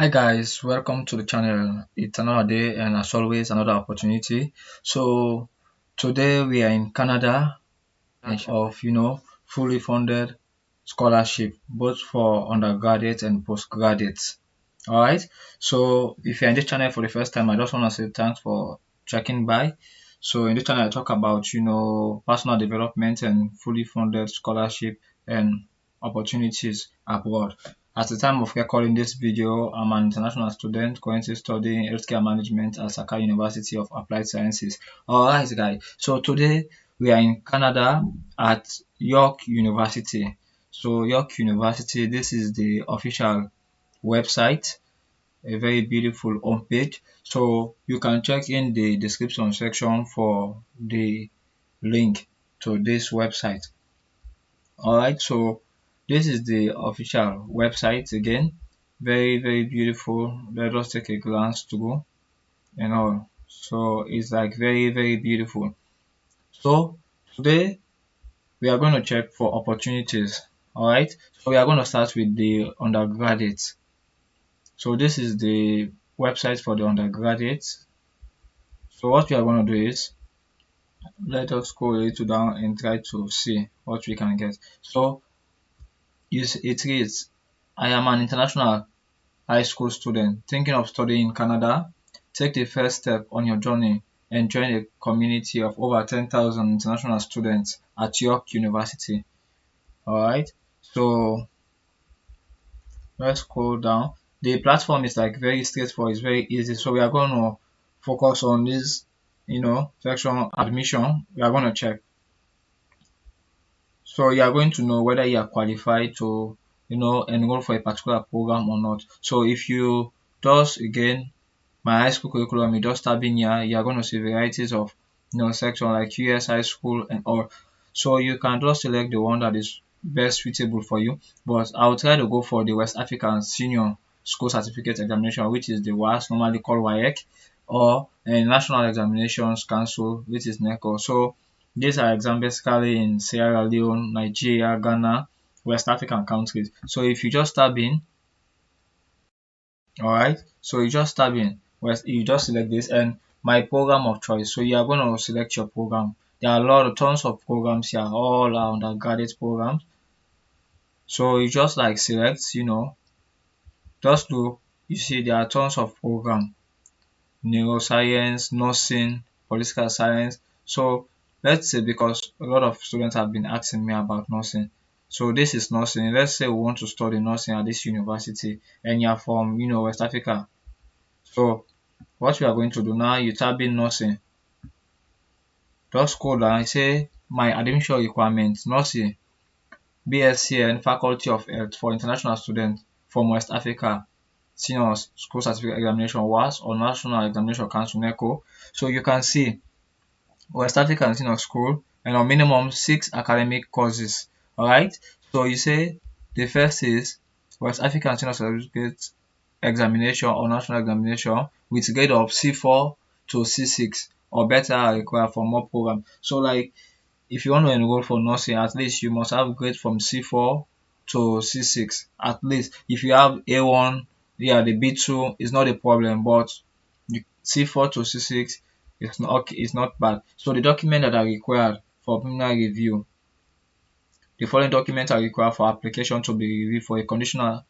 Hi guys, welcome to the channel. It's another day and as always another opportunity. So today we are in Canada of fully funded scholarship both for undergraduates and postgraduates. Alright. So if you're in this channel for the first time, I just want to say thanks for checking by. So in this channel I talk about personal development and fully funded scholarship and opportunities abroad. At the time of recording this video, I'm an international student currently studying healthcare management at Sesay University of Applied Sciences. Alright guys, so today we are in Canada at York University. So York University, this is the official website, a very beautiful homepage. So you can check in the description section for the link to this website. Alright, so this is the official website again. Very beautiful. Let us take a glance through and all. So it's like very beautiful. So today we are going to check for opportunities. Alright, so we are going to start with the undergraduates. So this is the website for the undergraduates. So what we are going to do is let us scroll a little down and try to see what we can get. So it reads, I am an international high school student thinking of studying in Canada. Take the first step on your journey and join a community of over 10,000 international students at York University. Alright, so let's scroll down. The platform is like very straightforward, it's very easy. So we are going to focus on this, section admission. We are going to check. So you are going to know whether you are qualified to, enroll for a particular program or not. So if you just again my high school curriculum, you just tab in here, you are going to see varieties of section like US high school and all. So you can just select the one that is best suitable for you. But I will try to go for the West African Senior School Certificate Examination, which is the WAS, normally called WAEC, or a National Examinations Council, which is NECO. So these are exams basically in Sierra Leone, Nigeria, Ghana, West African countries. So if you just tab in, alright, so you just tab in, you just select this and my program of choice. So you are going to select your program. There are tons of programs here, all are undergraduate programs. So you just like select, just look, you see there are tons of programs, neuroscience, nursing, political science. So let's say, because a lot of students have been asking me about nursing. So this is nursing. Let's say we want to study nursing at this university and you're from, West Africa. So what we are going to do now, you tab in nursing. Just scroll down and say my admission requirements, nursing, BSc Faculty of Health for international students from West Africa, Senior School Certificate Examination WAS or National Examination Council NECO. So you can see West African Senior School and on minimum 6 academic courses. Alright, so you say the first is West African Senior Certificate Examination or National Examination with grade of C4 to C6 or better are required for more program. So like if you want to enroll for nursing, at least you must have grade from C4 to C6 at least. If you have A1, yeah, the B2 is not a problem, but the C4 to C6 is not okay, it's not bad. So the documents that are required for preliminary review, the following documents are required for application to be reviewed for a conditional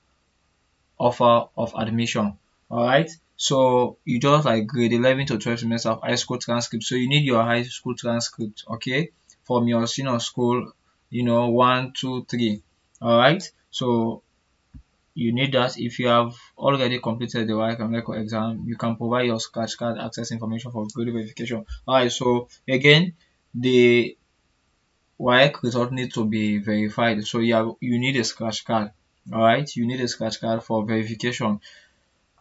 offer of admission. Alright, so you just like grade 11 to 12 semester of high school transcript. So you need your high school transcript, okay, from your senior school, 1, 2, 3. Alright, so you need that. If you have already completed the WAEC and NECO exam, you can provide your scratch card access information for grade verification. Alright, so again, the WAEC result needs to be verified. So you need a scratch card. Alright, you need a scratch card for verification.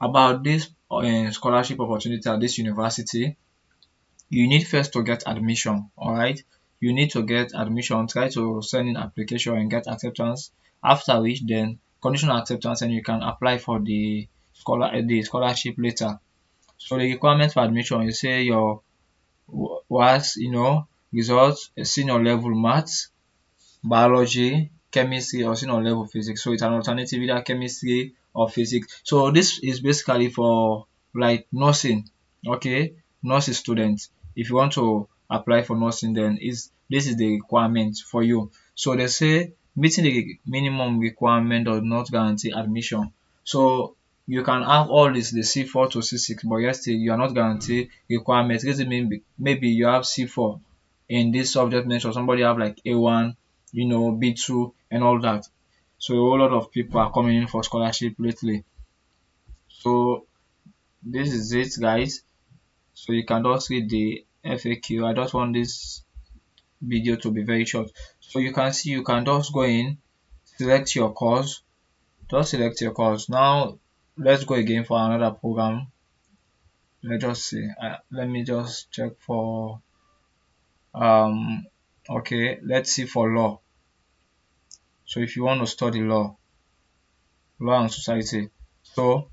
About this scholarship opportunity at this university, you need first to get admission. Alright, you need to get admission, try to send in application and get acceptance, after which then conditional acceptance and you can apply for the scholarship later. So the requirement for admission, you say your was results, a senior level maths, biology, chemistry or senior level physics. So it's an alternative, either chemistry or physics. So this is basically for like nursing, okay, nursing students. If you want to apply for nursing, then is this is the requirement for you. So they say meeting the minimum requirement does not guarantee admission. So you can have all this the C4 to C6, but yet still you are not guaranteed requirements. Reason being maybe you have C4 in this subject mentioned, somebody have like A1, B2 and all that. So a whole lot of people are coming in for scholarship lately. So this is it, guys. So you can just read the FAQ. I just want this video to be very short. So you can see you can just go in, select your course, just select your course. Now let's go again for another program. Let's just see. Let me just check for um okay, let's see for law. So if you want to study law and society, so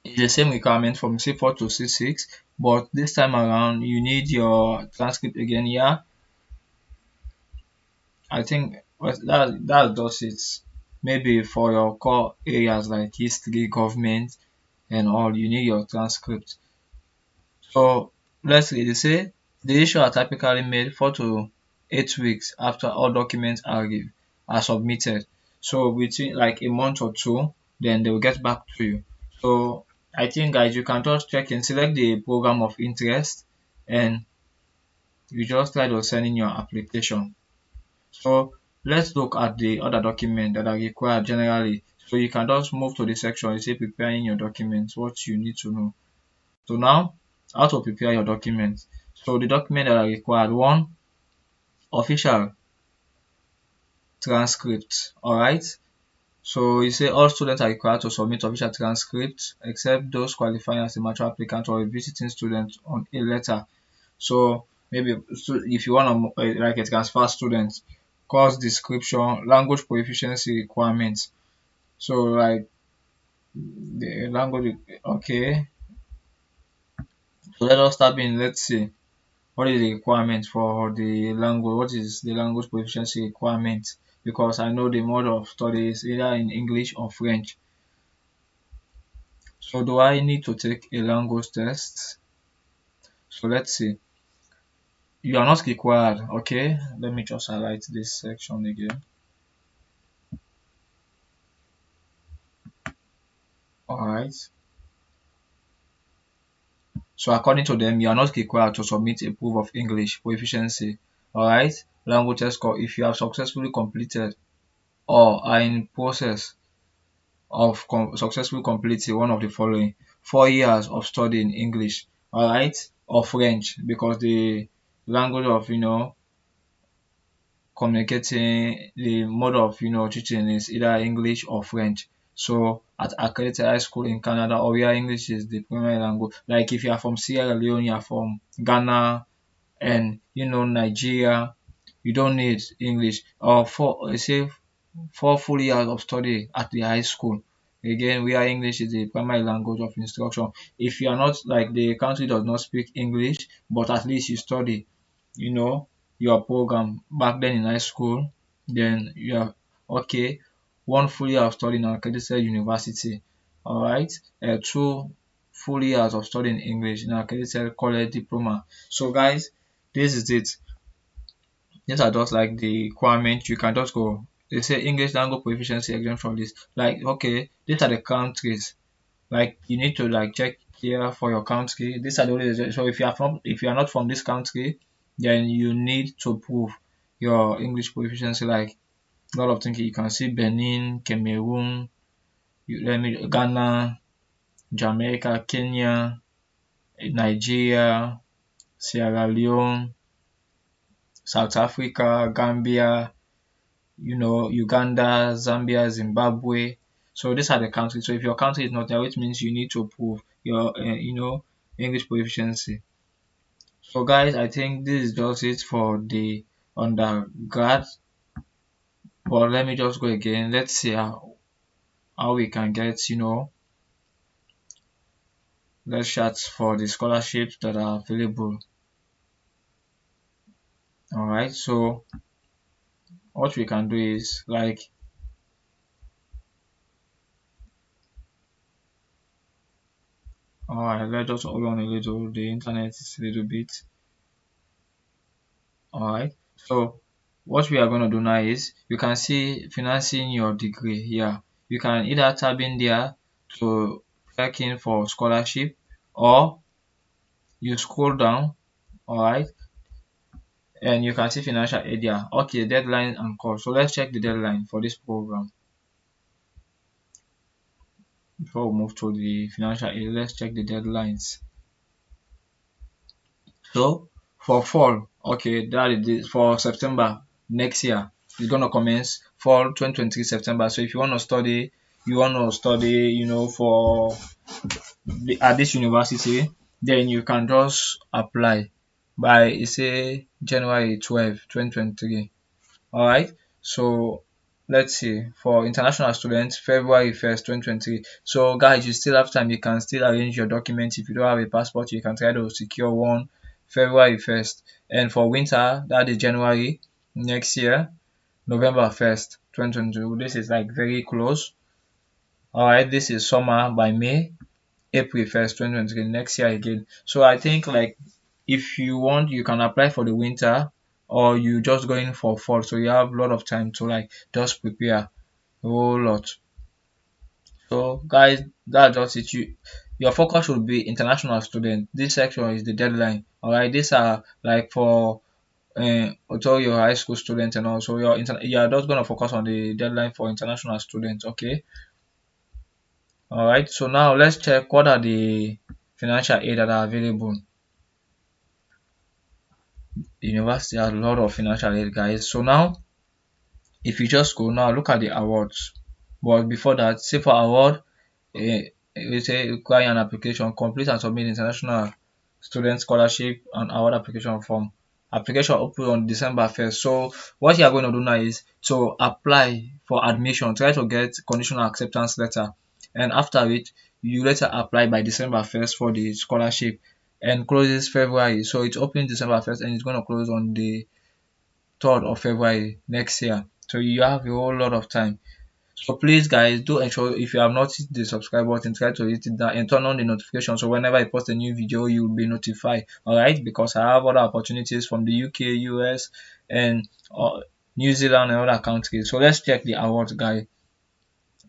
it's the same requirement from C4 to C6, but this time around you need your transcript again. Yeah, I think that does it. Maybe for your core areas like history, government, and all, you need your transcript. So let's say they say the issue are typically made 4 to 8 weeks after all documents are submitted. So between like a month or two, then they will get back to you. So I think guys, you can just check and select the program of interest, and you just try to send in your application. So let's look at the other documents that are required generally. So you can just move to the section you say preparing your documents, what you need to know. So now, how to prepare your documents. So the document that are required, one, official transcript. Alright. So you say all students are required to submit official transcripts except those qualifying as a mature applicant or a visiting student on a letter. So maybe if you want to like a transfer student, course description, language proficiency requirements. So like the language, okay. So let us start in. Let's see. What is the requirement for the language? What is the language proficiency requirement? Because I know the mode of study is either in English or French. So do I need to take a language test? So let's see. You are not required. Okay, let me just highlight this section again. Alright. So according to them, you are not required to submit a proof of English proficiency. Alright. Language test score if you have successfully completed or are in process of successfully completing one of the following: 4 years of studying English, all right, or French, because the language of communicating, the mode of teaching is either English or French. So at accredited high school in Canada, or where English is the primary language, like if you are from Sierra Leone, you are from Ghana, and Nigeria, you don't need English. Or for say 4 full years of study at the high school, again where English is the primary language of instruction. If you are not like the country does not speak English, but at least you study you know your program back then in high school, then you are okay. 1 full year of study in an accredited university, all right. 2 full years of studying English in an accredited college diploma. So guys, this is it. These are just like the requirements. You can just go. They say English language proficiency exemption list. Like, okay, these are the countries. Like, you need to like check here for your country. These are the only. So if you are not from this country, then you need to prove your English proficiency. Like a lot of things you can see: Benin, Cameroon, Ghana, Jamaica, Kenya, Nigeria, Sierra Leone, South Africa, Gambia, Uganda, Zambia, Zimbabwe. So these are the countries. So if your country is not there, which means you need to prove your, English proficiency. So guys, I think this is just it for the undergrad. But let me just go again. Let's see how we can get, let's chat for the scholarships that are available. All right. So what we can do is like Alright, let's just hold on a little. The internet is a little bit. Alright. So what we are going to do now is you can see financing your degree here. You can either tab in there to check in for scholarship, or you scroll down, alright, and you can see financial aid there. Okay, deadline and cost. So let's check the deadline for this program. Before we move to the financial aid, let's check the deadlines. So for fall, okay, that is for September next year. It's gonna commence fall 2023 September. So if you want to study, for at this university, then you can just apply by say January 12, 2023. All right. So let's see, for international students, February 1st, 2023. So guys, you still have time. You can still arrange your documents. If you don't have a passport, you can try to secure one February 1st. And for winter, that is January next year, November 1st, 2022. This is like very close. All right. This is summer by May, April 1st, 2023, next year again. So I think like if you want, you can apply for the winter, or you just go in for fall. So you have a lot of time to like just prepare a whole lot. So guys, that's just it. Your focus should be international student. This section is the deadline. Alright, these are like for also your high school students, and also you are just gonna focus on the deadline for international students. Okay. Alright, so now let's check what are the financial aid that are available. The university has a lot of financial aid, guys. So now if you just go now, look at the awards. But before that, say for award, we say require an application, complete and submit international student scholarship and award application form. Application open on December 1st. So what you are going to do now is to apply for admission, try to get conditional acceptance letter, and after it you later apply by December 1st for the scholarship, and closes February. So it's open December 1st and it's going to close on the 3rd of February next year. So you have a whole lot of time. So please guys, do ensure if you have not hit the subscribe button, try to hit it down and turn on the notification, so whenever I post a new video you will be notified. Alright, because I have other opportunities from the UK, US, and New Zealand and other countries. So let's check the awards, guys.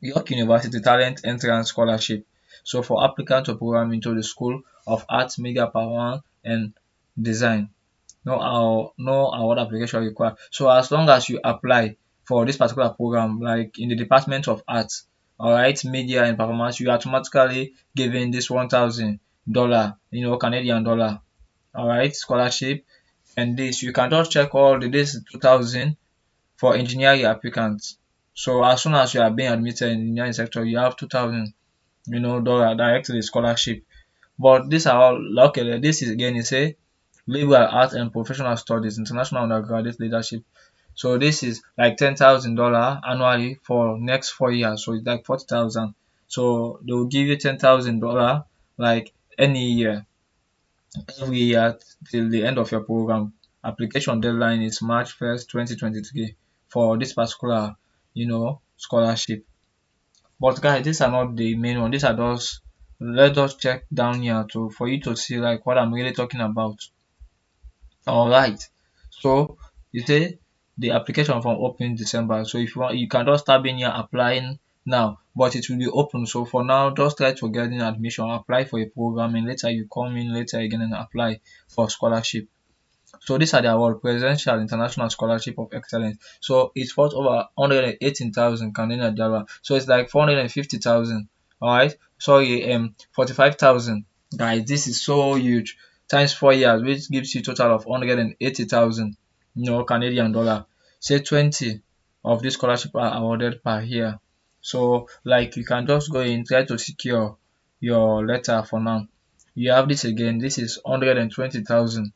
York University Talent Entrance Scholarship. So for applicants to program into the School of Arts, Media, Performance and Design, no award application required. So as long as you apply for this particular program, like in the Department of Arts, alright, Media and Performance, you are automatically given this $1,000, Canadian dollar, alright, scholarship. And this you can just check all the this 2,000 for engineering applicants. So as soon as you are being admitted in the engineering sector, you have 2,000 dollar directly scholarship. But these are all luckily. This is again, it's a liberal arts and professional studies, international undergraduate leadership. So this is like $10,000 annually for next 4 years. So it's like 40,000. So they will give you $10,000 like any year, every year till the end of your program. Application deadline is March 1st, 2023 for this particular, scholarship. But guys, these are not the main one. These are just, let us check down here to for you to see like what I'm really talking about. Alright. So you say the application form open December. So if you want, you can just start being here applying now, but it will be open. So for now, just try to get in admission, apply for a program, and later you come in later again and apply for scholarship. So these are the award: Presidential International Scholarship of Excellence. So it's worth over 118,000 Canadian dollar. So it's like 450,000. Alright. Sorry, 45,000. Guys, this is so huge. Times 4 years, which gives you a total of 180,000, Canadian dollar. Say 20 of this scholarship are awarded per year. So like you can just go in, try to secure your letter for now. You have this again. This is 120,000,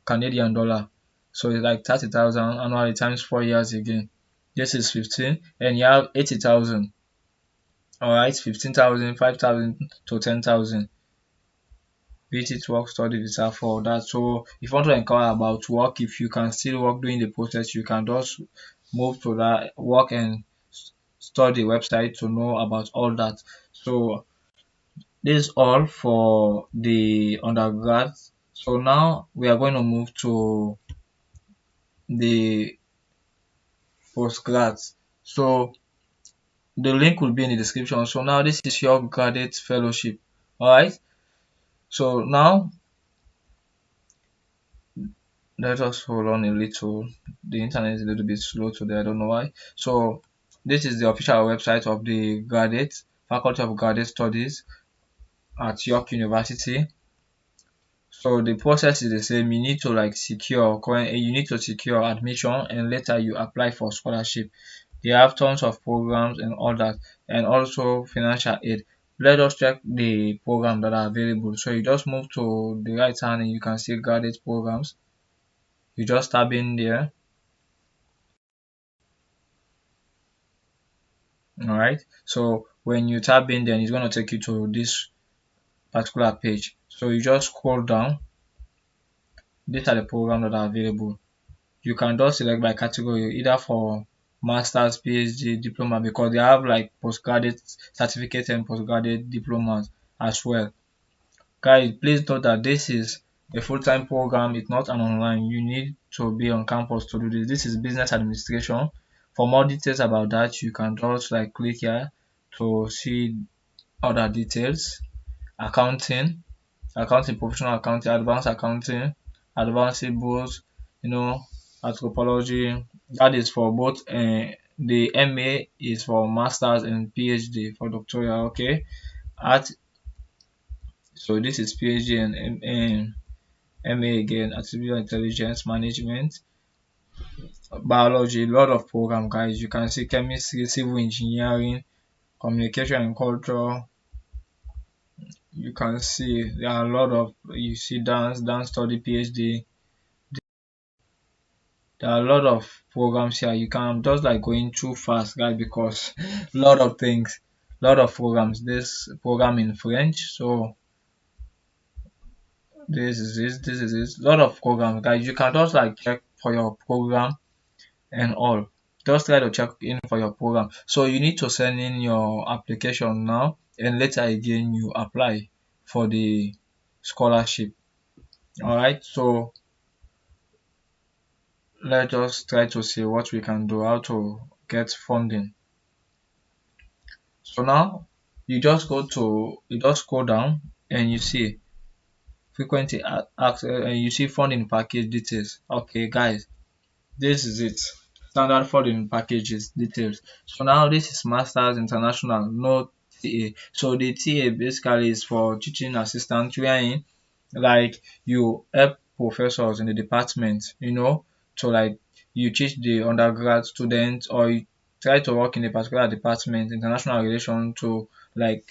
Canadian dollar. So it's like 30,000 annually times 4 years again. This is 15, and you have 80,000. Alright, 15,000, 5,000 to 10,000. Visit work study visa for that. So if you want to inquire about work, if you can still work during the process, you can just move to that work and study website to know about all that. So This is all for the undergrad. So now we are going to move to the postgrads. So the link will be in the description. So now this is your graduate fellowship. Alright. So now let us hold on a little. The internet is a little bit slow today. I don't know why. So this is the official website of the graduate Faculty of Graduate Studies at York University. So the process is the same. You need to secure admission and later you apply for scholarship. They have tons of programs and all that, and also financial aid. Let us check the program that are available. So you just move to the right hand and you can see graduate programs. You just tab in there. Alright. So when you tab in, then it's going to take you to this particular page. So you just scroll down. These are the programs that are available. You can just select by category either for masters, PhD, diploma, because they have like postgraduate certificate and postgraduate diplomas as well. Guys, please note that this is a full-time program. It's not an online. You need to be on campus to do this. This is business administration. For more details about that, you can just like click here to see other details. Accounting, professional accounting, advanced tables, you know, anthropology. That is for both. The MA is for masters and PhD for doctoral. Okay, art. So this is PhD and MA again. Artificial intelligence management, biology. A lot of program, guys. You can see chemistry, civil engineering, communication and culture. You can see there are a lot of you see dance study PhD. There are a lot of programs here. You can just like going too fast, guys, because a lot of things, a lot of programs. This program in French, so this is a lot of programs, guys. You can just like check for your program and all. Just try to check in for your program. So you need to send in your application now, and later again you apply for the scholarship. All right. So let's just try to see what we can do, how to get funding. So now you just scroll down and you see frequently asked and you see funding package details. Okay, guys, this is it. Standard funding packages details. So now this is Masters International, no TA. So the TA basically is for teaching assistant, wherein like you help professors in the department, to like you teach the undergrad students or you try to work in a particular department, international relation to like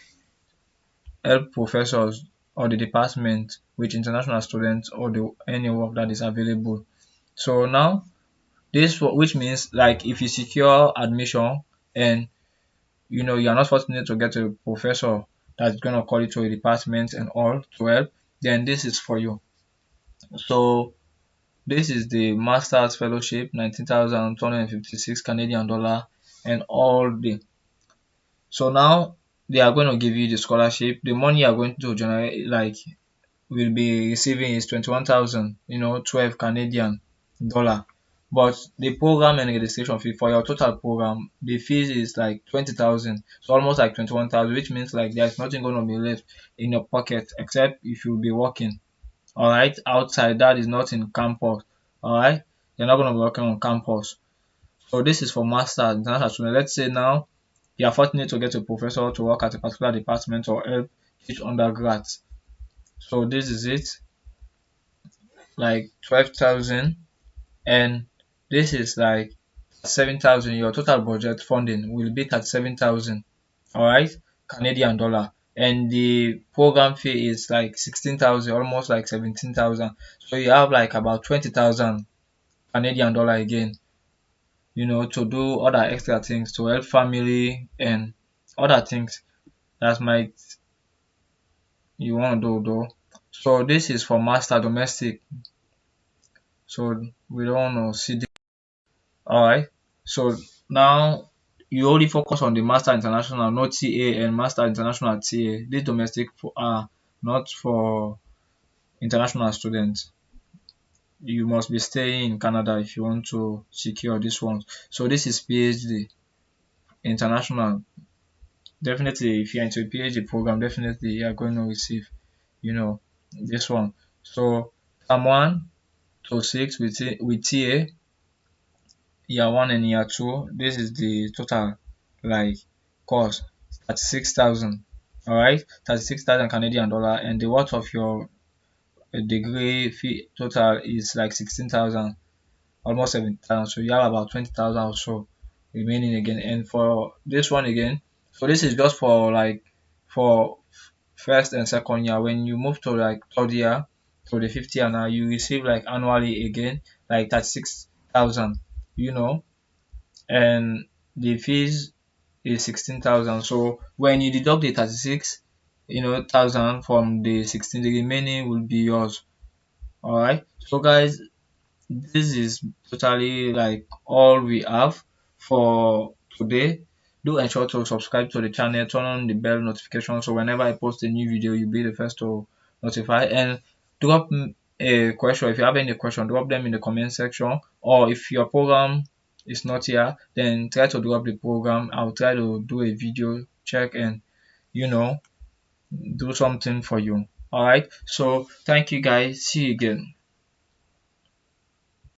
help professors or the department with international students or any work that is available. So now which means like if you secure admission and you're not fortunate to get a professor that's gonna call you to a department and all to help, then this is for you. So this is the Masters Fellowship, 19,256 Canadian dollar and all the. So now they are going to give you the scholarship. The money you are going to generate like will be receiving is 21,000, 12 Canadian dollar. But the program and registration fee for your total program, the fees is like 20,000. So almost like 21,000, which means like there's nothing going to be left in your pocket except if you'll be working. All right, outside that is not in campus. All right, you're not going to be working on campus. So this is for master international student. Let's say now you are fortunate to get a professor to work at a particular department or help teach undergrads. So this is it, like 12,000, and this is like 7,000. Your total budget funding will be 37,000. All right, Canadian dollar, and the program fee is like 16,000, almost like 17,000. So you have like about 20,000 Canadian dollar again, to do other extra things to help family and other things that might you want to do though. So this is for master domestic. So we don't want to see this. All right. So now you only focus on the Master International, not TA, and Master International TA. These domestic are not for international students. You must be staying in Canada if you want to secure this one. So this is PhD international. Definitely, if you're into a PhD program, definitely you're going to receive, this one. So term 1 to 6 with TA, year 1 and year 2. This is the total like cost, 36,000. All right, 36,000 Canadian dollar, and the worth of your degree fee total is like 16,000, almost 7,000. So you have about 20,000 or so remaining again. And for this one again, so this is just for like for first and second year. When you move to like third year to the fifth year now, you receive like annually again like 36,000. You know, and the fees is 16,000. So when you deduct the 36, thousand from the 16, the remaining will be yours. All right. So guys, this is totally like all we have for today. Do ensure to subscribe to the channel, turn on the bell notification so whenever I post a new video, you'll be the first to notify. And drop a question. If you have any question, drop them in the comment section. Or if your program is not here, then try to drop the program. I'll try to do a video check and you know do something for you. All right. So thank you guys. See you again.